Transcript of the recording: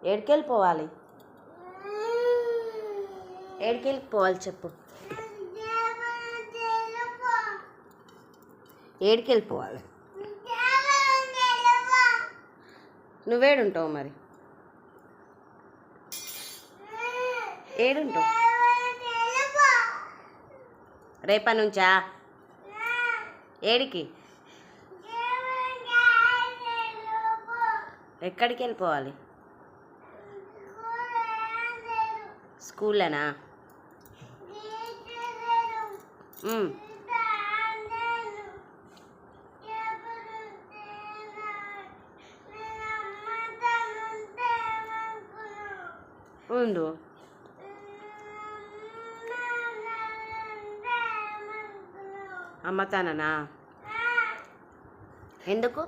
ఏడికెళ్ళిపోవాలి? ఏడికెళ్ళిపోవాలి చెప్పు. ఏడికెళ్ళిపోవాలి? నువ్వేడుంటావు మరి? ఏడుంటావు? రేపటి నుంచా? ఏడికి? ఎక్కడికి వెళ్ళిపోవాలి? స్కూల్లోనా? ఉండు. అమ్మతానా? ఎందుకు?